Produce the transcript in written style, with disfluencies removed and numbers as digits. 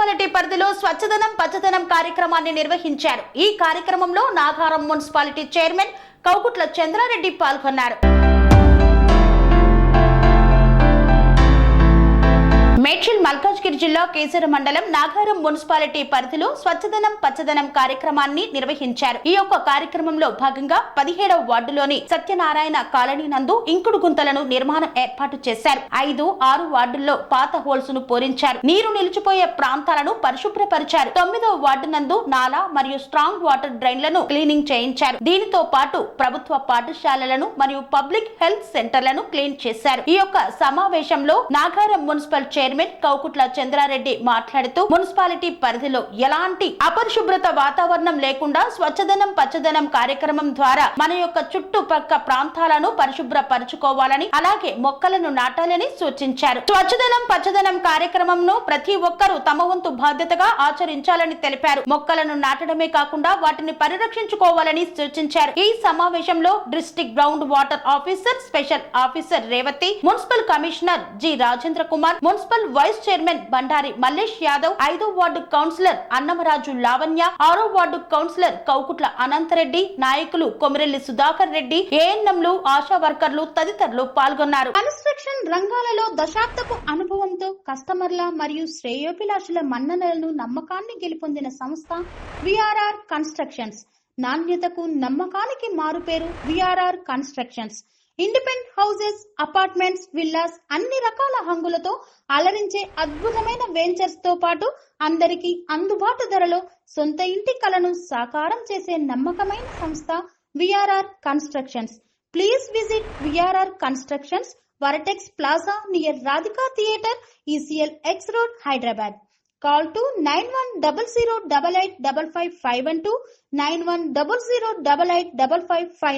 Municipality పరిధిలో స్వచ్ఛదనం పచ్చదనం కార్యక్రమాన్ని నిర్వహించారు. ఈ కార్యక్రమంలో నాగారం మున్సిపాలిటీ చైర్మన్ కౌకుట్ల చంద్రారెడ్డి పాల్గొన్నారు. మేడ్చల్ మల్కాజ్గిరి జిల్లా కేసర మండలం నాగారం మున్సిపాలిటీ పరిధిలో స్వచ్ఛదనం పచ్చదనం కార్యక్రమాన్ని నిర్వహించారు. ఈ యొక్క కార్యక్రమంలో భాగంగా 17వ వార్డులోని సత్యనారాయణ కాలనీ నందు ఇంకుడు గుంతలను నిర్మాణం ఏర్పాటు చేశారు. 5, 6 వార్డుల్లో పాత హోల్స్ ను పూరించారు. నీరు నిలిచిపోయే ప్రాంతాలను పరిశుభ్రపరిచారు. 9వ వార్డు నందు నాలా మరియు స్ట్రాంగ్ వాటర్ డ్రైన్లను క్లీనింగ్ చేయించారు. దీనితో పాటు ప్రభుత్వ పాఠశాలలను మరియు పబ్లిక్ హెల్త్ సెంటర్లను క్లీన్ చేశారు. ఈ యొక్క సమావేశంలో నాగారం మున్సిపల్ చైర్మన్ కౌకుట్ల చంద్రారెడ్డి మాట్లాడుతూ మున్సిపాలిటీ పరిధిలో ఎలాంటి అపరిశుభ్రత వాతావరణం లేకుండా స్వచ్ఛదనం పచ్చదనం కార్యక్రమం ద్వారా మన యొక్క చుట్టుపక్క ప్రాంతాలను పరిశుభ్రపరచుకోవాలని, అలాగే మొక్కలను నాటాలని సూచించారు. స్వచ్ఛదనం పచ్చదనం కార్యక్రమంను ప్రతి ఒక్కరూ తమ వంతు బాధ్యతగా ఆచరించాలని తెలిపారు. మొక్కలను నాటడమే కాకుండా వాటిని పరిరక్షించుకోవాలని సూచించారు. ఈ సమావేశంలో district ground water officer, special officer Revathi, municipal commissioner G Rajendra Kumar, municipal vice chairman Bandari Mallesh Yadav, 5వ వార్డు కౌన్సిలర్ అన్నమరాజు లావణ్య, 6వ వార్డు కౌన్సిలర్ కౌకుట్ల అనంతరెడ్డి, నాయకులు కొమిరెల్లి సుధాకర్ రెడ్డి, ఏఎన్ఎంలు, ఆశా వర్కర్లు తదితరులు పాల్గొన్నారు. కన్స్ట్రక్షన్ రంగాలలో దశాబ్దపు అనుభవంతో కస్టమర్ల మరియు శ్రేయోభిలాషుల మన్ననలను, నమ్మకాన్ని గెలుపొందిన సంస్థ విఆర్ఆర్ కన్స్ట్రక్షన్స్. నాణ్యతకు నమ్మకానికి మారుపేరు VRR constructions. Independent houses, apartments, villas అన్ని రకాల హంగులతో అలరించే అద్భుతమైన వెంచర్స్ తో పాటు అందరికీ అందుబాటు ధరలో సొంత ఇంటి కలను సాకారం చేసే నమ్మకమైన సంస్థ VRR constructions. Please visit VRR constructions, వరటెక్స్ plaza near Radhika theatre, ECL X Road, Hyderabad. Call to 910088555512, 9100885555.